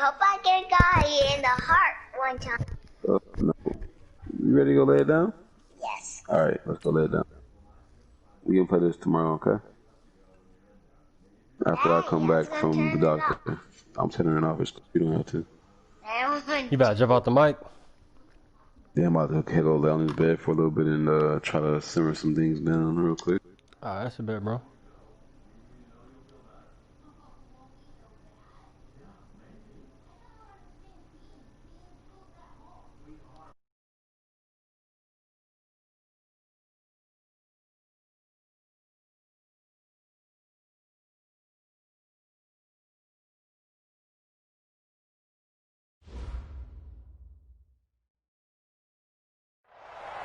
hope I get a guy in the heart one time. No. You ready to go lay it down? Yes. All right, let's go lay it down. We can play this tomorrow, okay? After I come back from the doctor. I'm turning it off. You don't have to. You about to jump out the mic? Yeah, I'm about to go lay on his bed for a little bit and try to simmer some things down real quick. Alright, that's a bit, bro.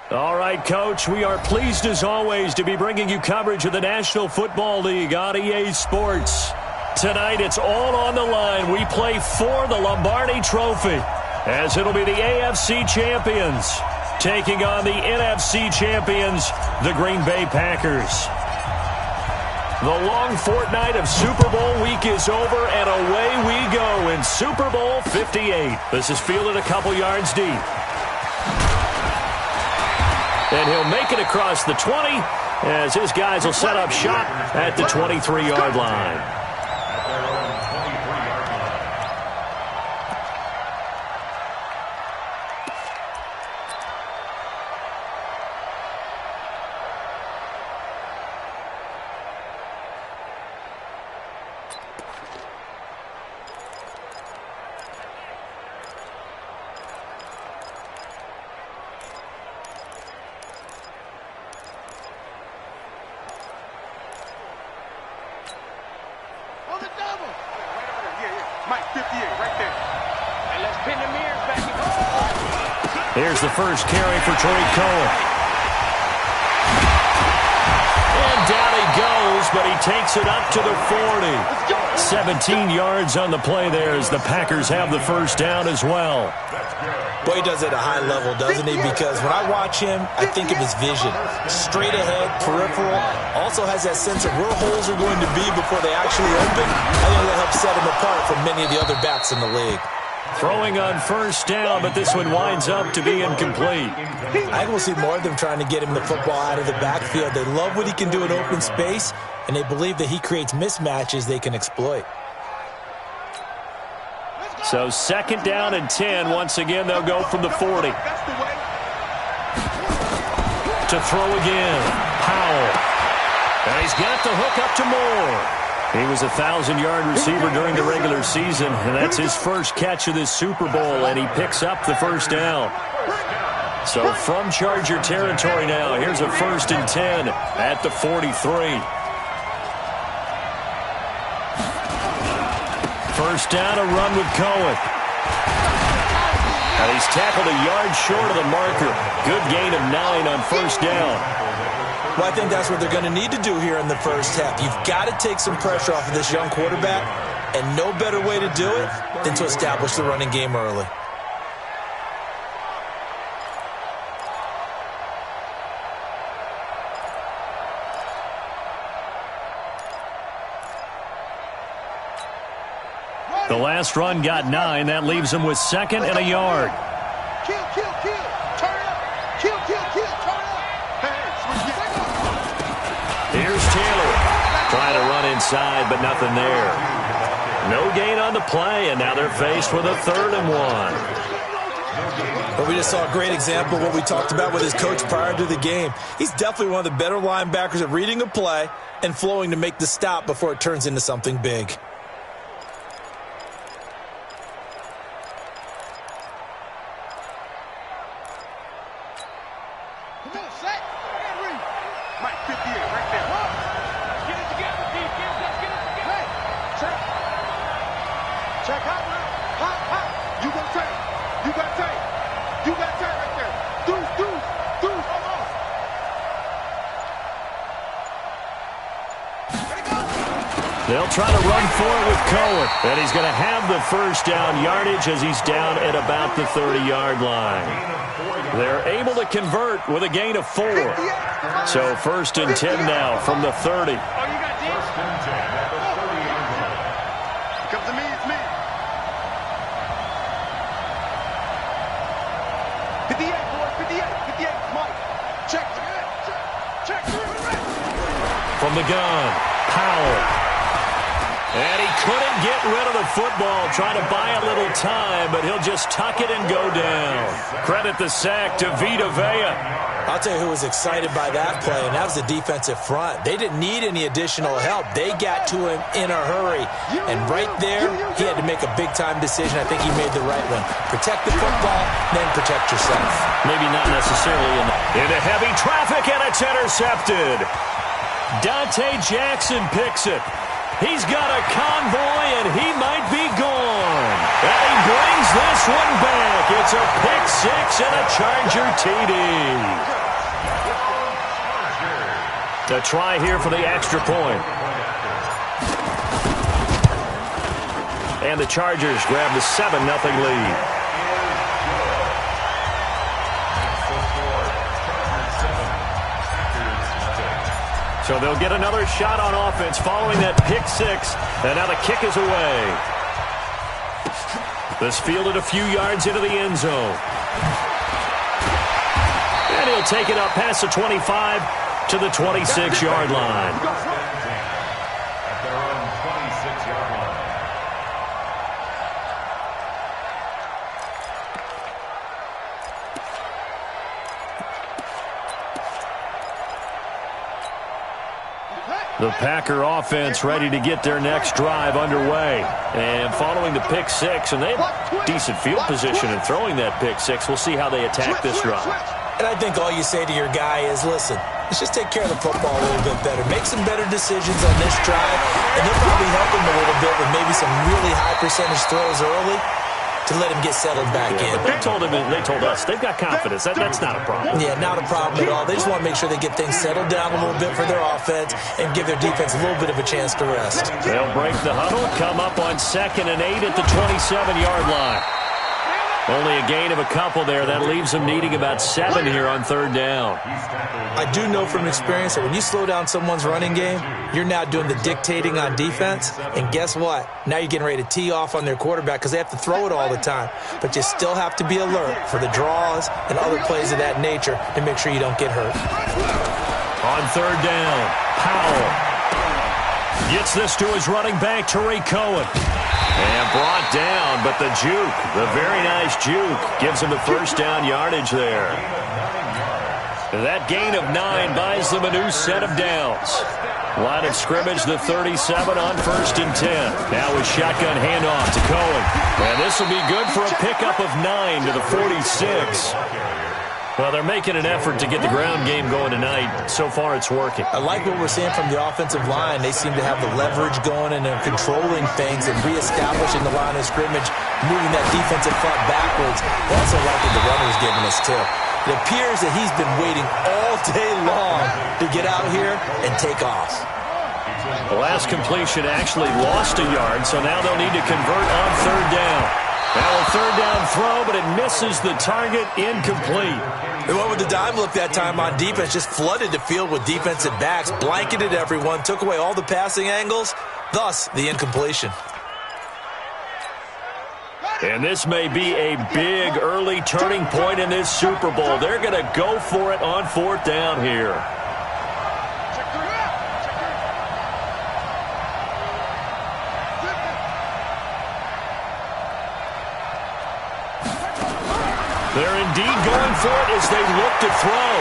All right, Coach, we are pleased as always to be bringing you coverage of the National Football League on EA Sports. Tonight, it's all on the line. We play for the Lombardi Trophy, as it'll be the AFC champions taking on the NFC champions, the Green Bay Packers. The long fortnight of Super Bowl week is over, and away we go in Super Bowl 58. This is fielded a couple yards deep. And he'll make it across the 20 as his guys will set up shop at the 23-yard line. Here's the first carry for Tariq Cohen. And down he goes, but he takes it up to the 40. 17 yards on the play there as the Packers have the first down as well. Boy, he does it at a high level, doesn't he? Because when I watch him, I think of his vision. Straight ahead, peripheral, also has that sense of where holes are going to be before they actually open. I think that helps set him apart from many of the other backs in the league. Throwing on first down, but this one winds up to be incomplete. I think we'll see more of them trying to get him the football out of the backfield. They love what he can do in open space, and they believe that he creates mismatches they can exploit. So second down and 10. Once again, they'll go from the 40. To throw again. Powell. And he's got the hook up to Moore. He was a 1,000-yard receiver during the regular season, and that's his first catch of this Super Bowl, and he picks up the first down. So from Charger territory now, here's a 1st and 10 at the 43. First down, a run with Cohen. And he's tackled a yard short of the marker. Good gain of 9 on first down. Well, I think that's what they're going to need to do here in the first half. You've got to take some pressure off of this young quarterback, and no better way to do it than to establish the running game early. The last run got 9. That leaves him with 2nd and a yard. Kill, kill, kill. Turn up. Kill, kill, kill. Turn up. Here's Taylor. Trying to run inside, but nothing there. No gain on the play, and now they're faced with a 3rd and 1. But we just saw a great example of what we talked about with his coach prior to the game. He's definitely one of the better linebackers at reading a play and flowing to make the stop before it turns into something big. They'll try to run for it with Cohen. And he's going to have the first down yardage as he's down at about the 30-yard line. They're able to convert with a gain of 4. So 1st and 10 now from the 30. from the gun. Powell. And he couldn't get rid of the football, trying to buy a little time, but he'll just tuck it and go down. Credit the sack to Vita Vea. I'll tell you who was excited by that play, and that was the defensive front. They didn't need any additional help. They got to him in a hurry. And right there, he had to make a big-time decision. I think he made the right one. Protect the football, then protect yourself. Maybe not necessarily into heavy traffic, and it's intercepted. Dante Jackson picks it. He's got a convoy, and he might be gone. And he brings this one back. It's a pick six and a Charger TD. A try here for the extra point. And the Chargers grab the 7-0 lead. So they'll get another shot on offense following that pick six. And now the kick is away. This fielded a few yards into the end zone. And he'll take it up past the 25 to the 26-yard line. The Packer offense ready to get their next drive underway. And following the pick six, and they have decent field position in throwing that pick six. We'll see how they attack this drive. And I think all you say to your guy is, listen, let's just take care of the football a little bit better. Make some better decisions on this drive, and they'll probably help him a little bit with maybe some really high percentage throws early to let him get settled back in. But they told us they've got confidence. That's not a problem. Yeah, not a problem at all. They just want to make sure they get things settled down a little bit for their offense and give their defense a little bit of a chance to rest. They'll break the huddle, come up on 2nd and 8 at the 27-yard line. Only a gain of a couple there. That leaves them needing about 7 here on 3rd down. I do know from experience that when you slow down someone's running game, you're now doing the dictating on defense. And guess what? Now you're getting ready to tee off on their quarterback because they have to throw it all the time. But you still have to be alert for the draws and other plays of that nature to make sure you don't get hurt. On 3rd down, Powell gets this to his running back, Tariq Cohen. And brought down, but the juke, the very nice juke, gives him the first down yardage there. That gain of 9 buys them a new set of downs. Line of scrimmage, the 37 on 1st and 10. Now with shotgun handoff to Cohen. And this will be good for a pickup of 9 to the 46. Well, they're making an effort to get the ground game going tonight. So far, it's working. I like what we're seeing from the offensive line. They seem to have the leverage going and they're controlling things and reestablishing the line of scrimmage, moving that defensive front backwards. I also like what the runner's giving us, too. It appears that he's been waiting all day long to get out here and take off. The last completion actually lost a yard, so now they'll need to convert on 3rd down. Now a 3rd down throw, but it misses the target, incomplete. They went with the dime look that time on defense, just flooded the field with defensive backs, blanketed everyone, took away all the passing angles, thus the incompletion. And this may be a big early turning point in this Super Bowl. They're going to go for it on 4th down here. They're indeed going for it as they look to throw.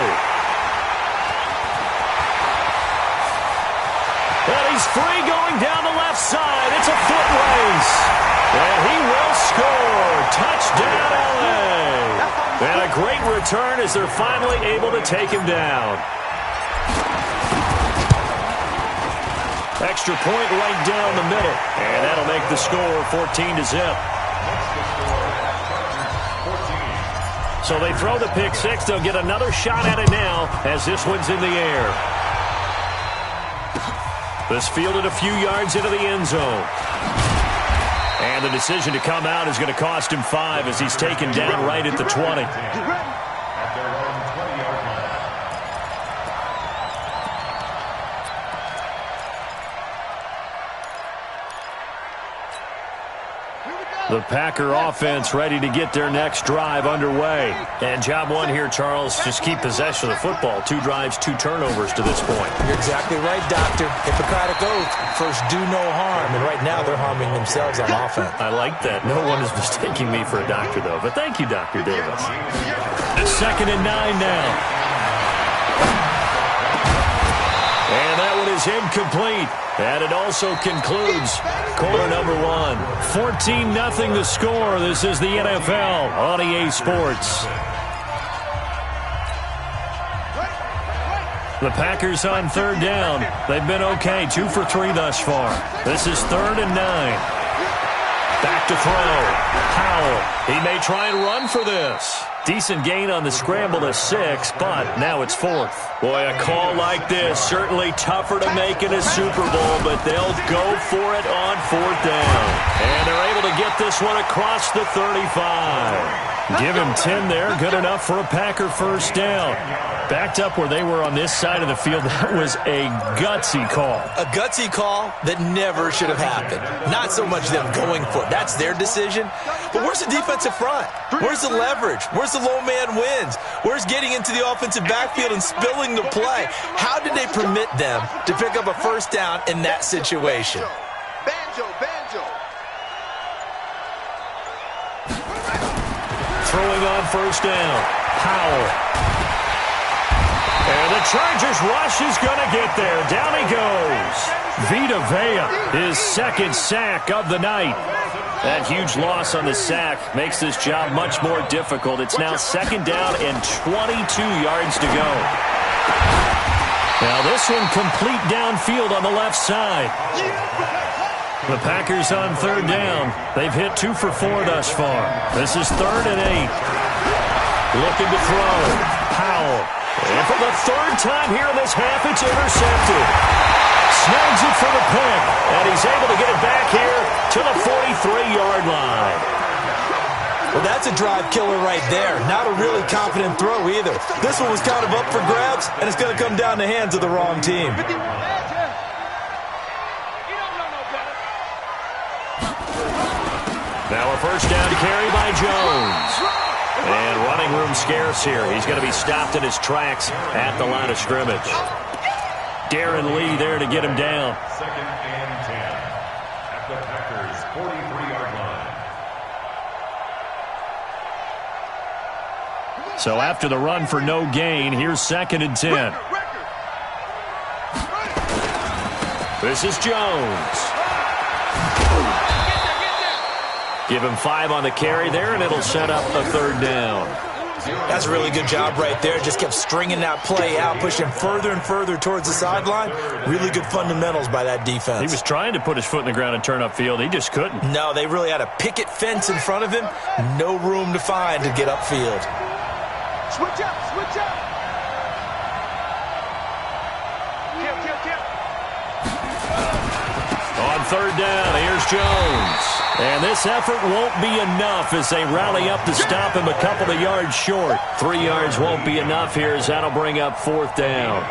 And he's free going down the left side. It's a foot race. And he will score. Touchdown, LA. And a great return as they're finally able to take him down. Extra point right down the middle. And that'll make the score 14-0. So they throw the pick six. They'll get another shot at it now as this one's in the air. This fielded a few yards into the end zone. And the decision to come out is going to cost him 5 as he's taken down right at the 20. Here we go. The Packer offense ready to get their next drive underway. And job one here, Charles, just keep possession of the football. 2 drives, 2 turnovers to this point. You're exactly right, Doctor. Hippocratic oath, first do no harm. And right now they're harming themselves on offense. I like that. No one is mistaking me for a doctor, though. But thank you, Dr. Davis. It's 2nd and 9 now. And that one is incomplete. And it also concludes quarter number 1. 14-0 the score. This is the NFL on EA Sports. The Packers on 3rd down. They've been okay. 2 for 3 thus far. This is 3rd and 9. Back to throw. Powell. He may try and run for this. Decent gain on the scramble to 6, but now it's 4th. Boy, a call like this, certainly tougher to make in a Super Bowl, but they'll go for it on 4th down. And they're able to get this one across the 35. Give him 10 there, good enough for a Packer first down. Backed up where they were on this side of the field, that was a gutsy call. A gutsy call that never should have happened. Not so much them going for it. That's their decision. But where's the defensive front? Where's the leverage? Where's the low man wins? Where's getting into the offensive backfield and spilling the play? How did they permit them to pick up a first down in that situation? Banjo. Throwing on first down. Powell. And the Chargers rush is going to get there. Down he goes. Vita Vea, his 2nd sack of the night. That huge loss on the sack makes this job much more difficult. It's now 2nd down and 22 yards to go. Now this one complete downfield on the left side. The Packers on 3rd down. They've hit 2 for 4 thus far. This is 3rd and 8. Looking to throw. Powell. And for the 3rd time here in this half, it's intercepted. Snags it for the pick. And he's able to get it back here to the 43-yard line. Well, that's a drive killer right there. Not a really confident throw either. This one was kind of up for grabs, and it's going to come down the hands of the wrong team. Now a first down carry by Jones. And running room scarce here. He's going to be stopped in his tracks at the line of scrimmage. Darren Lee there to get him down. 2nd and 10 at the Packers' 43-yard line. So after the run for no gain, here's 2nd and 10. This is Jones. Give him 5 on the carry there, and it'll set up a 3rd down. That's a really good job right there. Just kept stringing that play out, pushing further and further towards the sideline. Really good fundamentals by that defense. He was trying to put his foot in the ground and turn upfield. He just couldn't. No, they really had a picket fence in front of him. No room to find to get upfield. Switch up. Kill. On 3rd down, here's Jones. And this effort won't be enough as they rally up to stop him a couple of yards short. 3 yards won't be enough here as that'll bring up 4th down.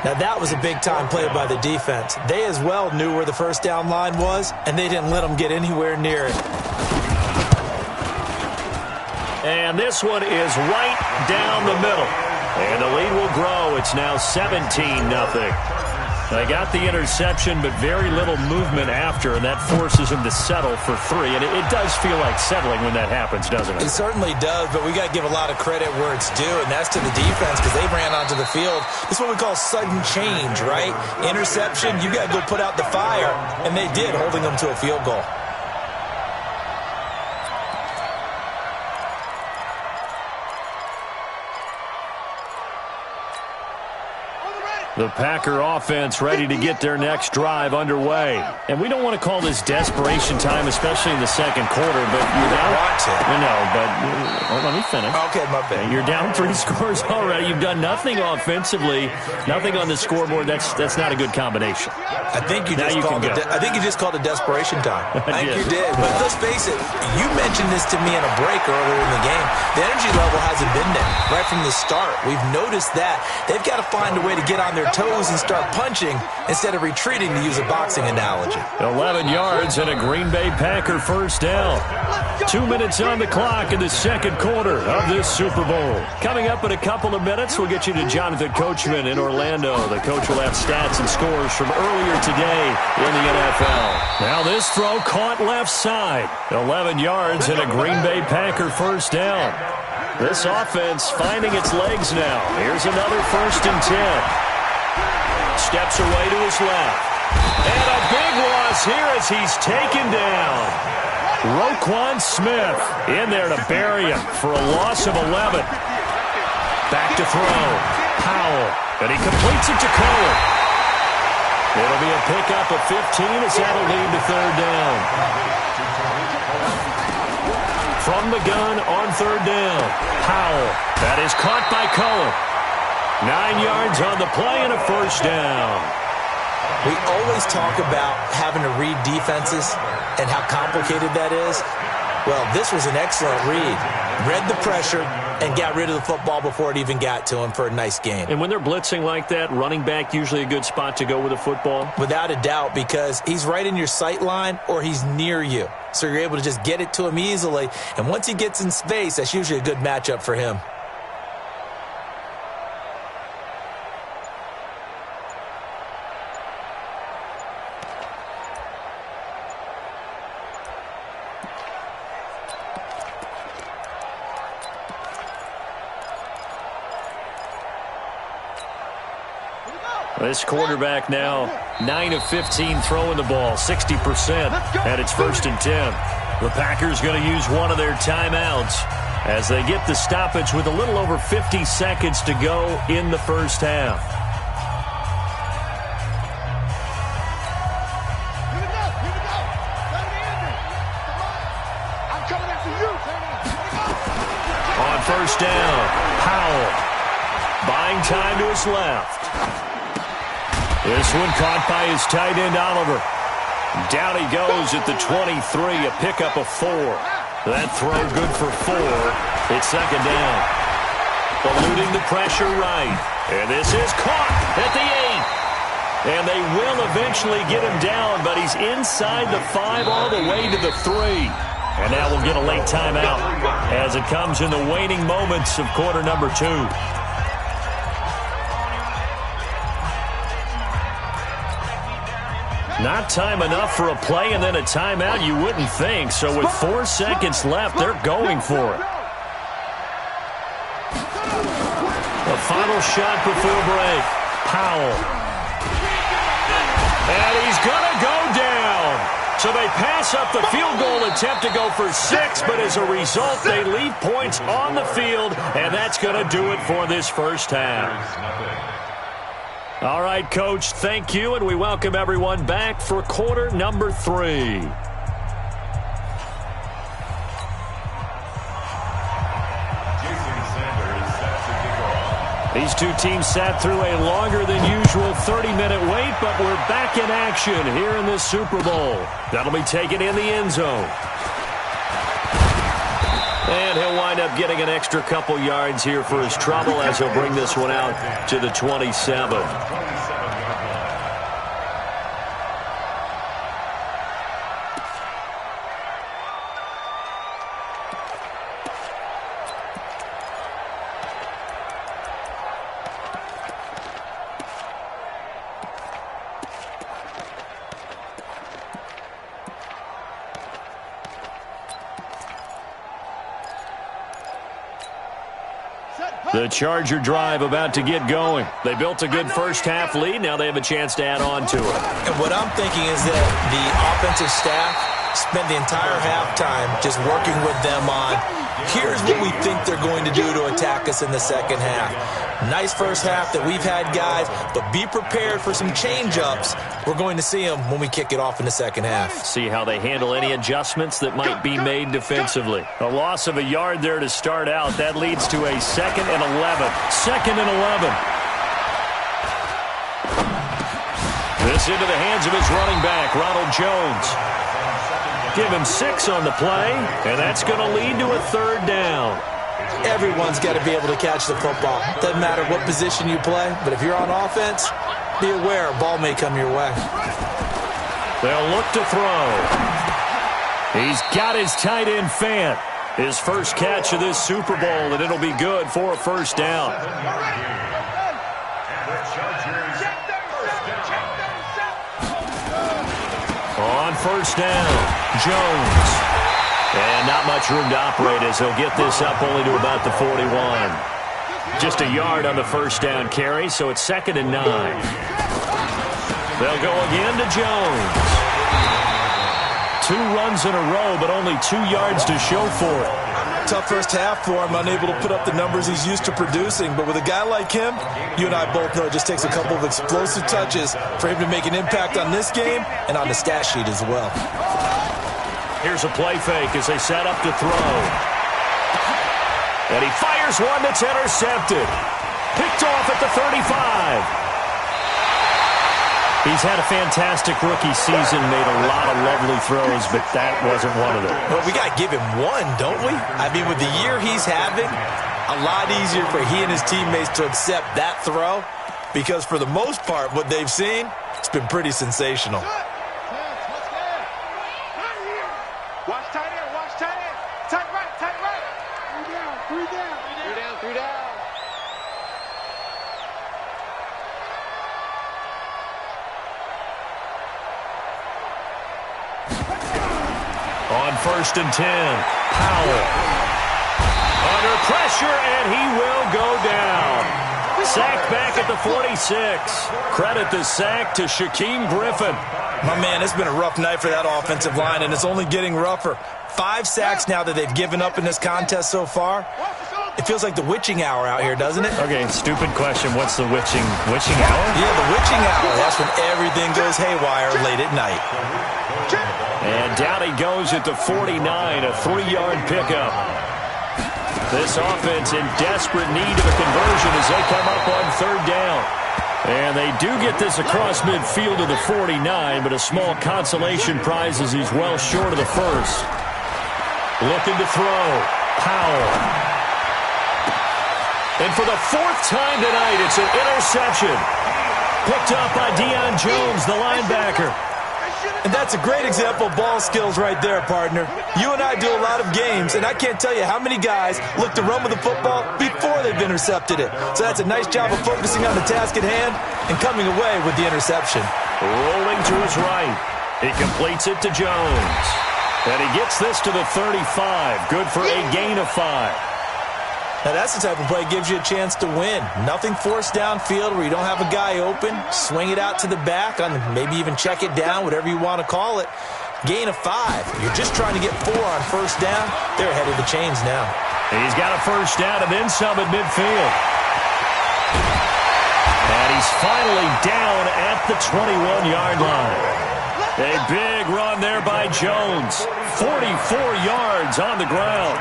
Now that was a big-time play by the defense. They as well knew where the first down line was, and they didn't let them get anywhere near it. And this one is right down the middle. And the lead will grow. It's now 17-0. They got the interception, but very little movement after, and that forces him to settle for 3. And it does feel like settling when that happens, doesn't it? It certainly does, but we got to give a lot of credit where it's due, and that's to the defense because they ran onto the field. This is what we call sudden change, right? Interception, you got to go put out the fire, and they did, holding them to a field goal. The Packer offense ready to get their next drive underway. And we don't want to call this desperation time, especially in the 2nd quarter, but you're down. Let me finish. Okay, my bad. You're down 3 scores already. You've done nothing offensively, nothing on the scoreboard. That's not a good combination. I think you just called it desperation time. I think you did. But let's face it, you mentioned this to me in a break earlier in the game. The energy level hasn't been there right from the start. We've noticed that. They've got to find a way to get on their toes and start punching instead of retreating, to use a boxing analogy. 11 yards and a Green Bay Packer first down. 2 minutes on the clock in the second quarter of this Super Bowl. Coming up in a couple of minutes, we'll get you to Jonathan Coachman in Orlando. The coach will have stats and scores from earlier today in the NFL. Now this throw caught left side. 11 yards and a Green Bay Packer first down. This offense finding its legs now. Here's another 1st and 10. Steps away to his left. And a big loss here as he's taken down. Roquan Smith in there to bury him for a loss of 11. Back to throw. Powell. And he completes it to Cohen. It'll be a pickup of 15 as that'll lead to 3rd down. From the gun on 3rd down. Powell. That is caught by Cohen. 9 yards on the play and a first down. We always talk about having to read defenses and how complicated that is. Well, this was an excellent read. Read the pressure and got rid of the football before it even got to him for a nice game. And when they're blitzing like that, running back usually a good spot to go with a football? Without a doubt, because he's right in your sight line or he's near you. So you're able to just get it to him easily. And once he gets in space, that's usually a good matchup for him. This quarterback now 9 of 15 throwing the ball, 60%, and it's 1st and 10. The Packers going to use one of their timeouts as they get the stoppage with a little over 50 seconds to go in the first half. Here we go. I'm coming after you. On 1st down, Powell buying time to his left. This one caught by his tight end, Oliver. Down he goes at the 23, a pickup of 4. That throw good for 4. It's 2nd down. Eluding the pressure right. And this is caught at the 8. And they will eventually get him down, but he's inside the 5 all the way to the 3. And now we'll get a late timeout as it comes in the waning moments of quarter number 2. Not time enough for a play and then a timeout, you wouldn't think. So with 4 seconds left, they're going for it. The final shot before break. Powell. And he's going to go down. So they pass up the field goal attempt to go for 6, but as a result, they leave points on the field, and that's going to do it for this first half. All right, Coach, thank you, and we welcome everyone back for quarter number 3. These two teams sat through a longer than usual 30-minute wait, but we're back in action here in this Super Bowl. That'll be taken in the end zone. And he'll wind up getting an extra couple yards here for his trouble as he'll bring this one out to the 27. The Charger drive about to get going. They built a good first half lead. Now they have a chance to add on to it. And what I'm thinking is that the offensive staff spent the entire halftime just working with them on, here's what we think they're going to do to attack us in the second half. Nice first half that we've had, guys, but be prepared for some change-ups. We're going to see them when we kick it off in the second half. See how they handle any adjustments that might be made defensively. A loss of a yard there to start out. That leads to a 2nd and 11. 2nd and 11. This into the hands of his running back, Ronald Jones. Give him 6 on the play, and that's going to lead to a 3rd down. Everyone's got to be able to catch the football. Doesn't matter what position you play, but if you're on offense, be aware a ball may come your way. They'll look to throw. He's got his tight end Fant. His first catch of this Super Bowl, and it'll be good for a first down. On first down, Jones. And not much room to operate as he'll get this up only to about the 41. Just a yard on the first down carry, so it's 2nd and 9. They'll go again to Jones. 2 runs in a row, but only 2 yards to show for it. Tough first half for him, unable to put up the numbers he's used to producing. But with a guy like him, you and I both know it just takes a couple of explosive touches for him to make an impact on this game and on the stat sheet as well. Here's a play fake as they set up to throw. And he fires one that's intercepted. Picked off at the 35. He's had a fantastic rookie season, made a lot of lovely throws, but that wasn't one of them. Well, we got to give him one, don't we? I mean, with the year he's having, a lot easier for he and his teammates to accept that throw because for the most part, what they've seen, it's been pretty sensational. Watch tight end, watch tight end. Tight right, tight right. 3 down, 3 down. 3 down, 3 down. On 1st and 10, Powell. Under pressure, and he will go down. Sacked back at the 46. Credit the sack to Shaquem Griffin. My man, it's been a rough night for that offensive line, and it's only getting rougher. 5 sacks now that they've given up in this contest so far. It feels like the witching hour out here, doesn't it? Okay, stupid question. What's the witching hour? Yeah, the witching hour. That's when everything goes haywire late at night. And down he goes at the 49, a 3-yard pickup. This offense in desperate need of a conversion as they come up on 3rd down. And they do get this across midfield to the 49, but a small consolation prize as he's well short of the first. Looking to throw. Powell. And for the 4th time tonight, it's an interception. Picked up by Deion Jones, the linebacker. And that's a great example of ball skills right there, partner. You and I do a lot of games, and I can't tell you how many guys look to run with the football before they've intercepted it. So that's a nice job of focusing on the task at hand and coming away with the interception. Rolling to his right. He completes it to Jones. And he gets this to the 35. Good for a gain of 5. Now, that's the type of play that gives you a chance to win. Nothing forced downfield where you don't have a guy open. Swing it out to the back, maybe even check it down, whatever you want to call it. Gain of 5. You're just trying to get 4 on first down. They're ahead of the chains now. He's got a first down and then some at midfield. And he's finally down at the 21-yard line. A big run there by Jones. 44 yards on the ground.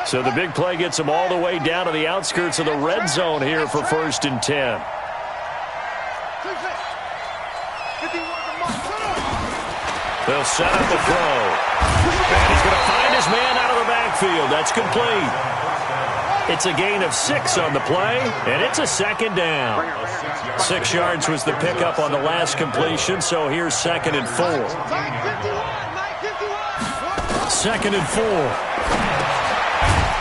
So the big play gets him all the way down to the outskirts of the red zone here for 1st and 10. They'll set up the throw. And he's going to find his man out of the backfield. That's complete. It's a gain of 6 on the play, and it's a 2nd down. 6 yards was the pickup on the last completion, so here's 2nd and 4. 2nd and 4.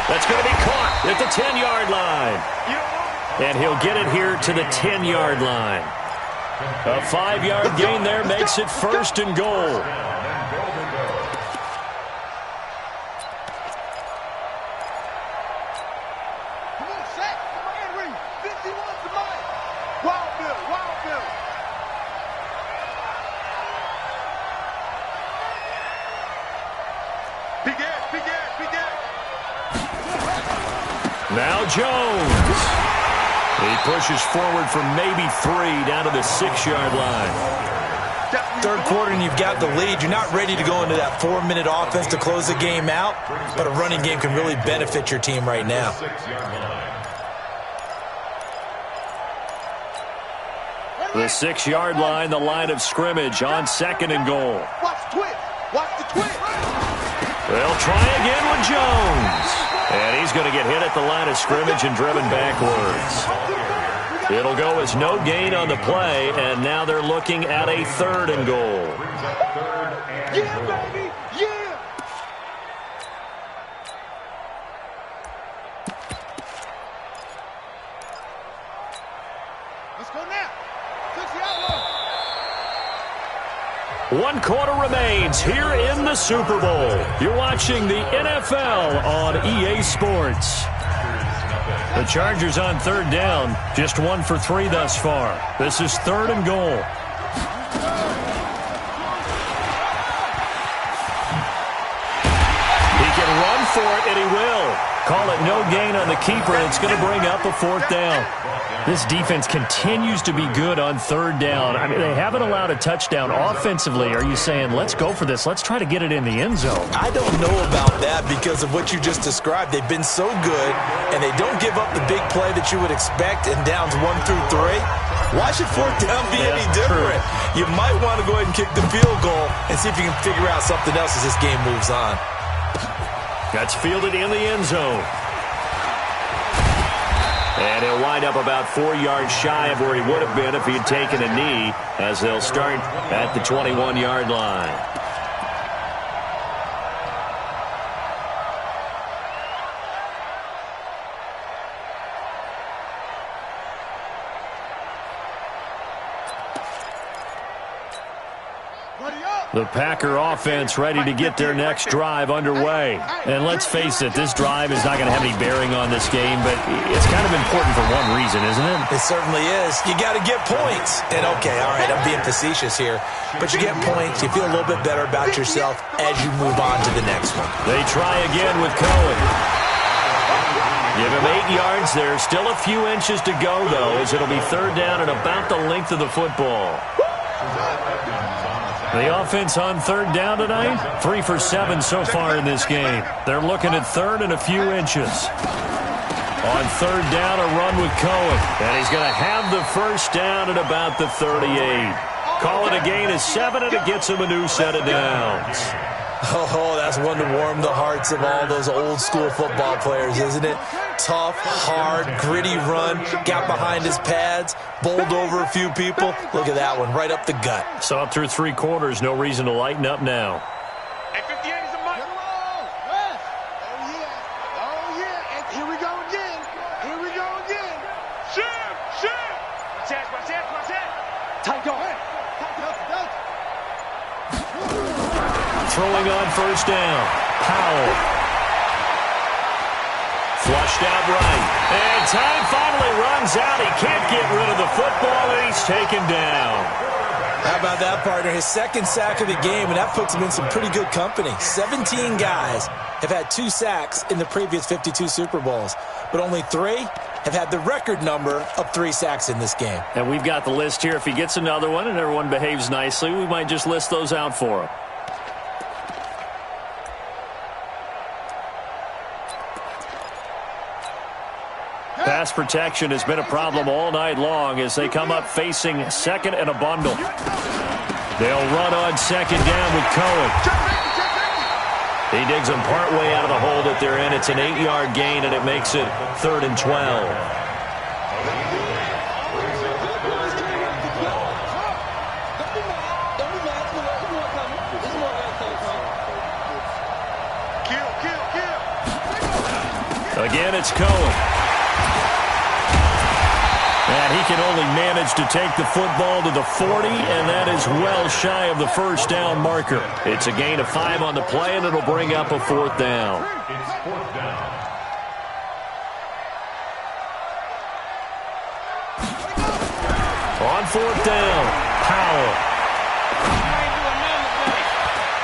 That's going to be caught at the 10-yard line. And he'll get it here to the 10-yard line. A 5-yard gain there makes it 1st and goal. Come on, Shaq. Come on, Henry. 51's the money. Wild Bill, Wild Bill. Big ass, big ass, big ass. Now Jones. He pushes forward for maybe 3 down to the 6-yard line. 3rd quarter and you've got the lead. You're not ready to go into that 4-minute offense to close the game out, but a running game can really benefit your team right now. The 6-yard line, the line of scrimmage on 2nd and goal. Watch the twist. Watch the twist. They'll try again with Jones. And he's going to get hit at the line of scrimmage and driven backwards. It'll go as no gain on the play, and now they're looking at a 3rd and goal. Yeah, baby. Yeah. Let's go now. Touch the outlaw. 1 quarter remains here in the Super Bowl. You're watching the NFL on EA Sports. The Chargers on 3rd down, just 1 for 3 thus far. This is 3rd and goal. He can run for it, and he will. Call it no gain on the keeper, and it's going to bring up a 4th down. This defense continues to be good on 3rd down. I mean, they haven't allowed a touchdown offensively. Are you saying, let's go for this, let's try to get it in the end zone? I don't know about that because of what you just described. They've been so good, and they don't give up the big play that you would expect in downs 1 through 3. Why should 4th down be any different? You might want to go ahead and kick the field goal and see if you can figure out something else as this game moves on. That's fielded in the end zone. And he'll wind up about 4 yards shy of where he would have been if he had taken a knee, as they'll start at the 21-yard line. The Packer offense ready to get their next drive underway. And let's face it, this drive is not going to have any bearing on this game, but it's kind of important for one reason, isn't it? It certainly is. You got to get points. And, okay, all right, I'm being facetious here. But you get points, you feel a little bit better about yourself as you move on to the next one. They try again with Cohen. Give him 8 yards there. Still a few inches to go, though, as it'll be 3rd down and about the length of the football. The offense on 3rd down tonight, 3 for 7 so far in this game. They're looking at 3rd and a few inches. On 3rd down, a run with Cohen. And he's going to have the 1st down at about the 38. Call it a gain of 7, and it gets him a new set of downs. Oh, that's one to warm the hearts of all those old-school football players, isn't it? Tough, hard, gritty run, got behind his pads, bowled over a few people. Look at that one, right up the gut. So up through 3 quarters, no reason to lighten up now. Hey, 58 is a mark. West. Oh, yeah. Oh, yeah. And here we go again. Here we go again. Shoot. Watch that. Tight go. Throwing on 1st down. Powell. Flushed out right. And time finally runs out. He can't get rid of the football, and he's taken down. How about that, partner? His 2nd sack of the game, and that puts him in some pretty good company. 17 guys have had 2 sacks in the previous 52 Super Bowls, but only 3 have had the record number of 3 sacks in this game. And we've got the list here. If he gets another one and everyone behaves nicely, we might just list those out for him. Pass protection has been a problem all night long as they come up facing 2nd and a bundle. They'll run on 2nd down with Cohen. He digs them partway out of the hole that they're in. It's an 8-yard gain, and it makes it 3rd and 12. Again, it's Cohen. And he can only manage to take the football to the 40, and that is well shy of the 1st down marker. It's a gain of 5 on the play, and it'll bring up a 4th down. It's 4th down. On 4th down, Powell.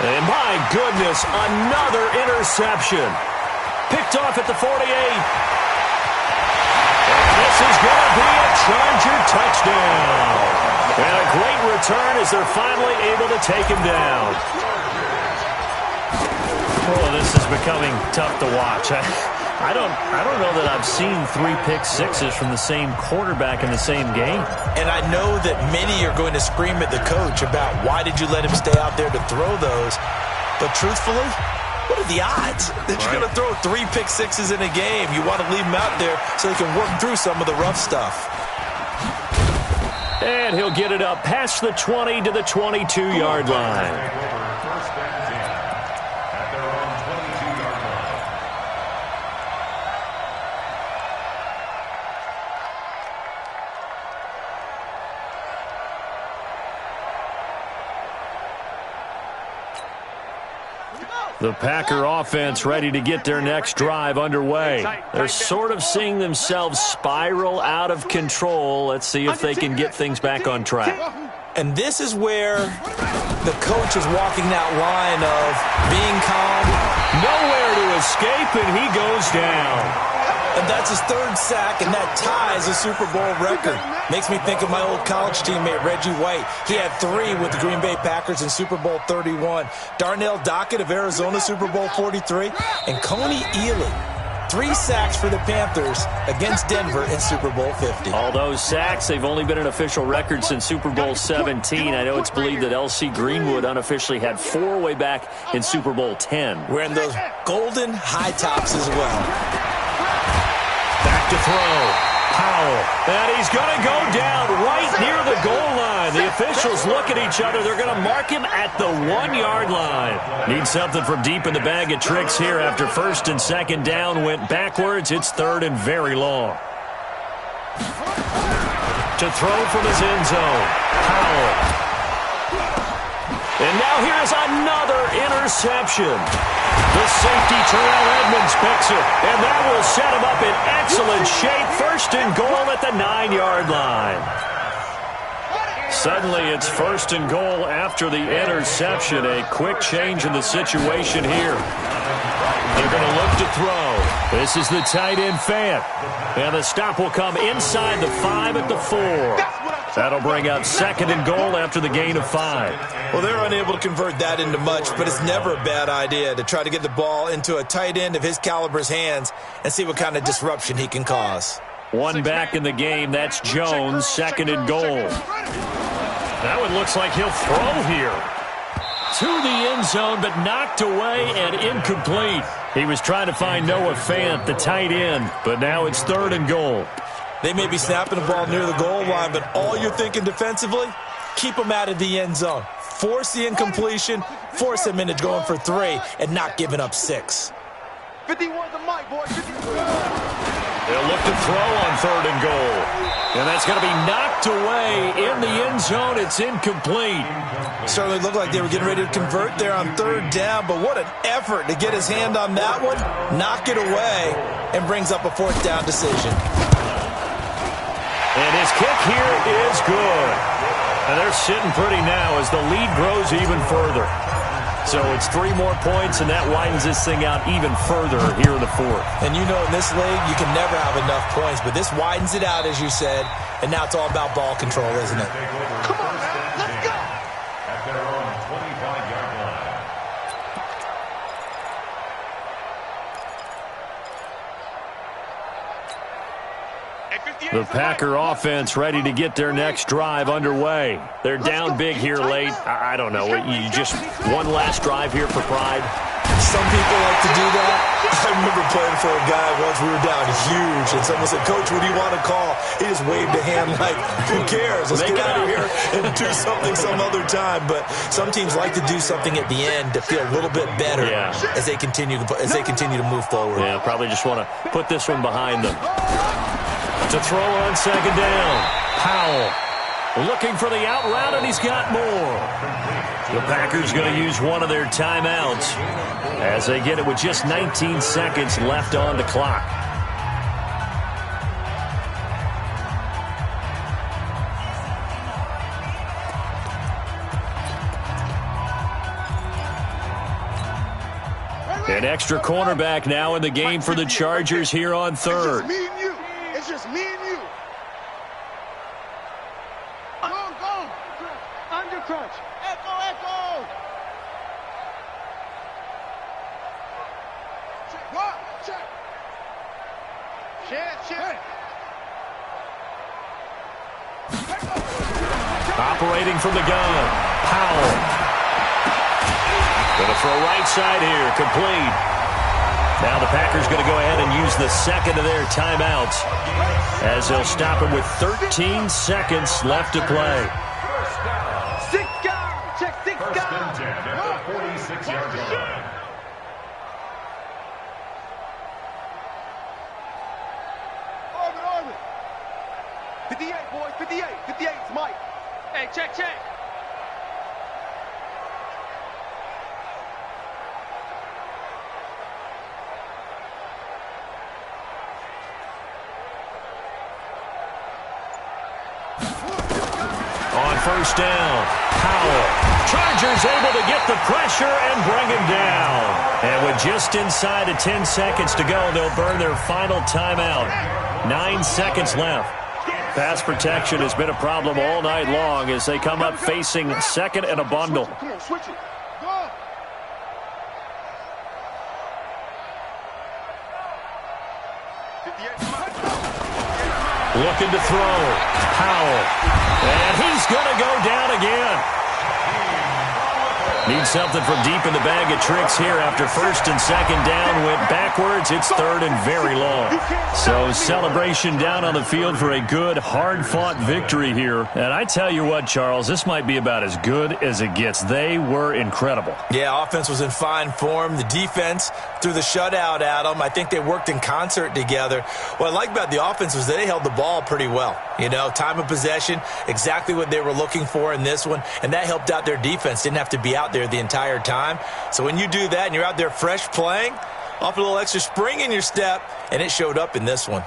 And my goodness, another interception. Picked off at the 48. This is going to be a Charger touchdown. And a great return as they're finally able to take him down. Oh, this is becoming tough to watch. I don't know that I've seen 3 pick sixes from the same quarterback in the same game. And I know that many are going to scream at the coach about why did you let him stay out there to throw those. But truthfully, what are the odds that you're going to throw 3 pick sixes in a game? You want to leave them out there so they can work through some of the rough stuff. And he'll get it up past the 20 to the 22-yard line. The Packer offense ready to get their next drive underway. They're sort of seeing themselves spiral out of control. Let's see if they can get things back on track. And this is where the coach is walking that line of being calm. Nowhere to escape, and he goes down. And that's his 3rd sack, and that ties a Super Bowl record. Makes me think of my old college teammate, Reggie White. He had 3 with the Green Bay Packers in Super Bowl 31. Darnell Dockett of Arizona, Super Bowl 43. And Coney Ealy, 3 sacks for the Panthers against Denver in Super Bowl 50. All those sacks, they've only been an official record since Super Bowl 17. I know it's believed that L.C. Greenwood unofficially had 4 way back in Super Bowl 10. Wearing those golden high tops as well. Back to throw. Powell. And he's going to go down right near the goal line. The officials look at each other. They're going to mark him at the 1-yard line. Need something from deep in the bag of tricks here after 1st and 2nd down went backwards. It's 3rd and very long. To throw from his end zone. Powell. And now here's another interception. The safety, Terrell Edmonds, picks it. And that will set him up in excellent shape. 1st and goal at the 9-yard line. Suddenly it's 1st and goal after the interception. A quick change in the situation here. They're going to look to throw. This is the tight end Fant. And the stop will come inside the 5 at the 4. That'll bring up 2nd and goal after the gain of 5. Well, they're unable to convert that into much, but it's never a bad idea to try to get the ball into a tight end of his caliber's hands and see what kind of disruption he can cause. 1 back in the game. That's Jones, 2nd and goal. That one looks like he'll throw here. To the end zone, but knocked away and incomplete. He was trying to find Noah Fant, the tight end, but now it's 3rd and goal. They may be snapping the ball near the goal line, but all you're thinking defensively, keep them out of the end zone. Force the incompletion, force them into going for 3, and not giving up 6. 51 the mic, boy. 53. They'll look to throw on 3rd and goal. And that's going to be knocked away in the end zone. It's incomplete. Certainly looked like they were getting ready to convert there on 3rd down, but what an effort to get his hand on that one, knock it away, and brings up a 4th down decision. And his kick here is good. And they're sitting pretty now as the lead grows even further. So it's 3 more points, and that widens this thing out even further here in the 4th. And you know in this league, you can never have enough points, but this widens it out, as you said, and now it's all about ball control, isn't it? Come on, man. Let's go. At their own 25-yard line. The Packer offense ready to get their next drive underway. They're down big here late. I don't know. You just one last drive here for pride. Some people like to do that. I remember playing for a guy once. We were down huge, and someone said, "Coach, what do you want to call?" He just waved a hand like, "Who cares? Let's get out of here and do something some other time." But some teams like to do something at the end to feel a little bit better as they continue to move forward. Yeah, probably just want to put this one behind them. To throw on 2nd down. Powell looking for the out route, and he's got more. The Packers going to use one of their timeouts as they get it with just 19 seconds left on the clock. An extra cornerback now in the game for the Chargers here on 3rd. It's just me and you. Go. Under crunch. Echo. Check. Operating from the gun, Powell. Going to throw right side here, complete. Now the Packers going to go ahead and use the second of their timeouts as they'll stop him with 13 seconds left to play. Six guard. Check six guard. First and 10 at the 46-yard line. Orbit. 58, boys. 58. 58's Mike. Hey, check. On first down, Powell. Chargers able to get the pressure and bring him down. And with just inside of 10 seconds to go, they'll burn their final timeout. 9 seconds left. Pass protection has been a problem all night long as they come up facing second and a bundle. Come on, switch it. Go. Looking to throw. Powell. And he's going to go down again. Needs something from deep in the bag of tricks here after first and second down. Went backwards. It's third and very long. So celebration down on the field for a good, hard-fought victory here. And I tell you what, Charles, this might be about as good as it gets. They were incredible. Yeah, offense was in fine form. The defense threw the shutout at them. I think they worked in concert together. What I like about the offense was they held the ball pretty well. You know, time of possession, exactly what they were looking for in this one, and that helped out their defense. Didn't have to be out there the entire time. So when you do that and you're out there fresh playing, off a little extra spring in your step, and it showed up in this one.